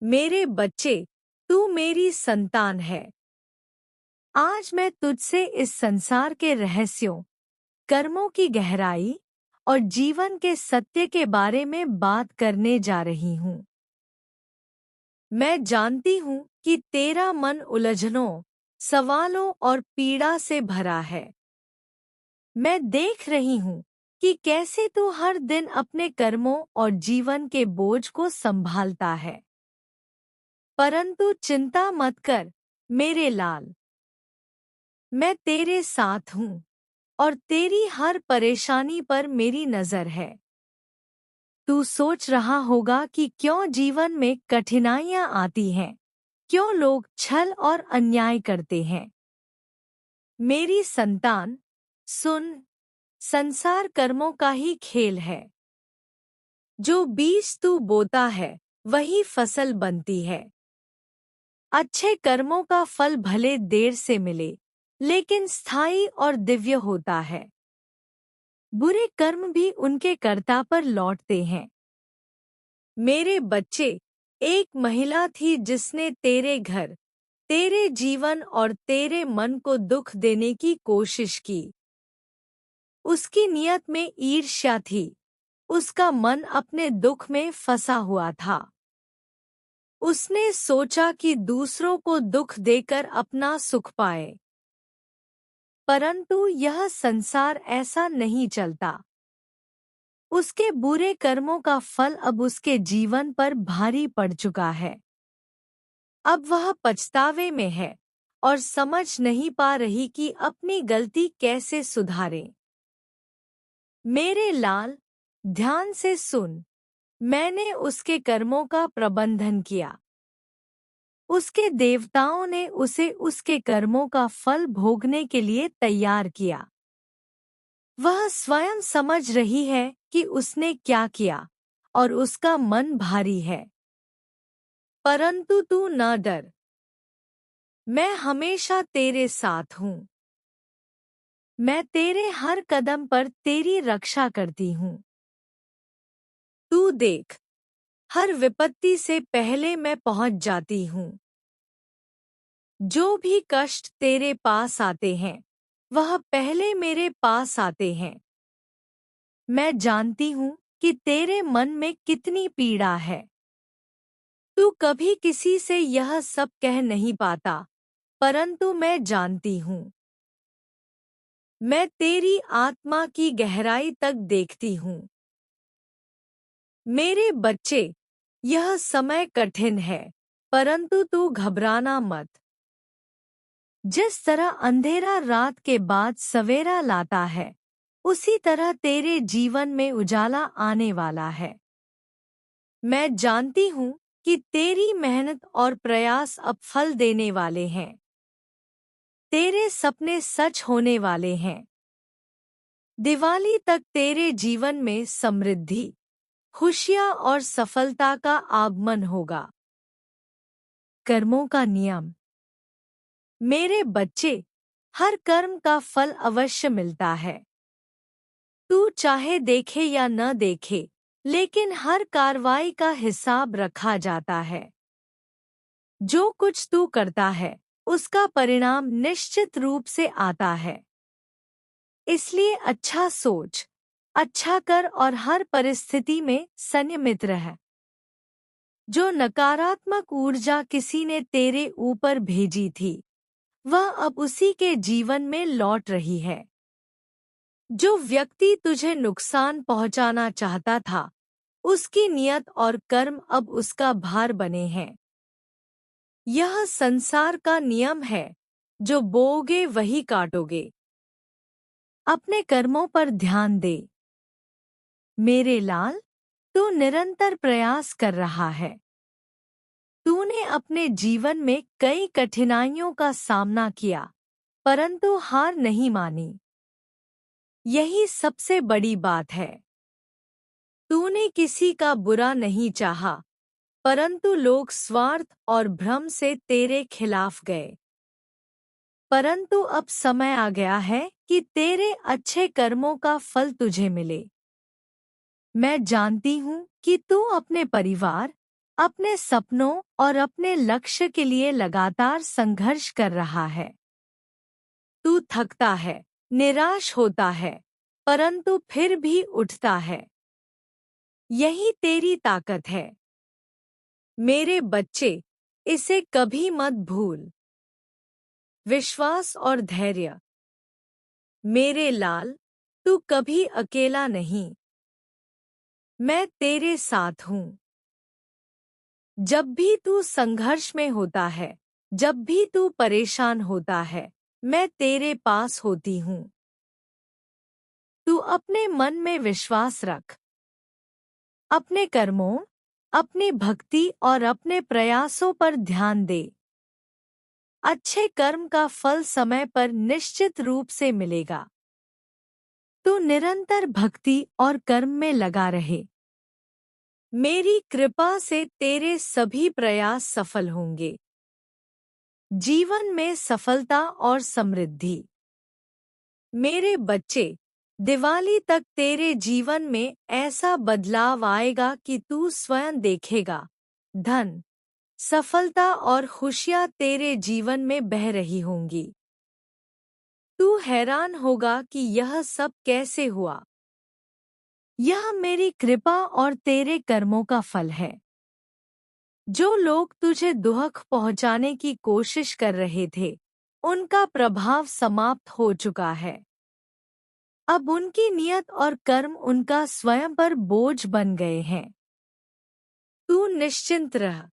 मेरे बच्चे, तू मेरी संतान है। आज मैं तुझसे इस संसार के रहस्यों, कर्मों की गहराई और जीवन के सत्य के बारे में बात करने जा रही हूँ। मैं जानती हूँ कि तेरा मन उलझनों, सवालों और पीड़ा से भरा है। मैं देख रही हूँ कि कैसे तू हर दिन अपने कर्मों और जीवन के बोझ को संभालता है। परंतु चिंता मत कर, मेरे लाल। मैं तेरे साथ हूँ और तेरी हर परेशानी पर मेरी नजर है। तू सोच रहा होगा कि क्यों जीवन में कठिनाइयां आती हैं, क्यों लोग छल और अन्याय करते हैं। मेरी संतान, सुन, संसार कर्मों का ही खेल है। जो बीज तू बोता है, वही फसल बनती है। अच्छे कर्मों का फल भले देर से मिले, लेकिन स्थायी और दिव्य होता है। बुरे कर्म भी उनके कर्ता पर लौटते हैं। मेरे बच्चे, एक महिला थी जिसने तेरे घर, तेरे जीवन और तेरे मन को दुख देने की कोशिश की। उसकी नियत में ईर्ष्या थी। उसका मन अपने दुख में फंसा हुआ था। उसने सोचा कि दूसरों को दुख देकर अपना सुख पाए। परंतु यह संसार ऐसा नहीं चलता। उसके बुरे कर्मों का फल अब उसके जीवन पर भारी पड़ चुका है। अब वह पछतावे में है और समझ नहीं पा रही कि अपनी गलती कैसे सुधारे। मेरे लाल, ध्यान से सुन। मैंने उसके कर्मों का प्रबंधन किया। उसके देवताओं ने उसे उसके कर्मों का फल भोगने के लिए तैयार किया। वह स्वयं समझ रही है कि उसने क्या किया और उसका मन भारी है। परंतु तू न डर। मैं हमेशा तेरे साथ हूँ। मैं तेरे हर कदम पर तेरी रक्षा करती हूँ। तू देख, हर विपत्ति से पहले मैं पहुँच जाती हूँ। जो भी कष्ट तेरे पास आते हैं, वह पहले मेरे पास आते हैं। मैं जानती हूँ कि तेरे मन में कितनी पीड़ा है। तू कभी किसी से यह सब कह नहीं पाता, परंतु मैं जानती हूँ। मैं तेरी आत्मा की गहराई तक देखती हूँ। मेरे बच्चे, यह समय कठिन है, परंतु तू घबराना मत। जिस तरह अंधेरा रात के बाद सवेरा लाता है, उसी तरह तेरे जीवन में उजाला आने वाला है। मैं जानती हूँ कि तेरी मेहनत और प्रयास अब फल देने वाले हैं। तेरे सपने सच होने वाले हैं। दिवाली तक तेरे जीवन में समृद्धि, खुशियाँ और सफलता का आगमन होगा। कर्मों का नियम। मेरे बच्चे, हर कर्म का फल अवश्य मिलता है। तू चाहे देखे या न देखे, लेकिन हर कार्रवाई का हिसाब रखा जाता है। जो कुछ तू करता है, उसका परिणाम निश्चित रूप से आता है। इसलिए अच्छा सोच, अच्छा कर और हर परिस्थिति में संयमित रह। जो नकारात्मक ऊर्जा किसी ने तेरे ऊपर भेजी थी, वह अब उसी के जीवन में लौट रही है। जो व्यक्ति तुझे नुकसान पहुंचाना चाहता था, उसकी नियत और कर्म अब उसका भार बने हैं। यह संसार का नियम है, जो बोओगे वही काटोगे। अपने कर्मों पर ध्यान दे। मेरे लाल, तू निरंतर प्रयास कर रहा है। तूने अपने जीवन में कई कठिनाइयों का सामना किया, परंतु हार नहीं मानी। यही सबसे बड़ी बात है। तूने किसी का बुरा नहीं चाहा, परंतु लोग स्वार्थ और भ्रम से तेरे खिलाफ गए। परंतु अब समय आ गया है कि तेरे अच्छे कर्मों का फल तुझे मिले। मैं जानती हूँ कि तू अपने परिवार, अपने सपनों और अपने लक्ष्य के लिए लगातार संघर्ष कर रहा है। तू थकता है, निराश होता है, परंतु फिर भी उठता है। यही तेरी ताकत है। मेरे बच्चे, इसे कभी मत भूल। विश्वास और धैर्य। मेरे लाल, तू कभी अकेला नहीं। मैं तेरे साथ हूँ। जब भी तू संघर्ष में होता है, जब भी तू परेशान होता है, मैं तेरे पास होती हूँ। तू अपने मन में विश्वास रख। अपने कर्मों, अपनी भक्ति और अपने प्रयासों पर ध्यान दे। अच्छे कर्म का फल समय पर निश्चित रूप से मिलेगा। तू निरंतर भक्ति और कर्म में लगा रहे। मेरी कृपा से तेरे सभी प्रयास सफल होंगे। जीवन में सफलता और समृद्धि। मेरे बच्चे, दिवाली तक तेरे जीवन में ऐसा बदलाव आएगा कि तू स्वयं देखेगा। धन, सफलता और खुशियां तेरे जीवन में बह रही होंगी। तू हैरान होगा कि यह सब कैसे हुआ। यह मेरी कृपा और तेरे कर्मों का फल है। जो लोग तुझे दुख पहुंचाने की कोशिश कर रहे थे, उनका प्रभाव समाप्त हो चुका है। अब उनकी नियत और कर्म उनका स्वयं पर बोझ बन गए हैं। तू निश्चिंत रह।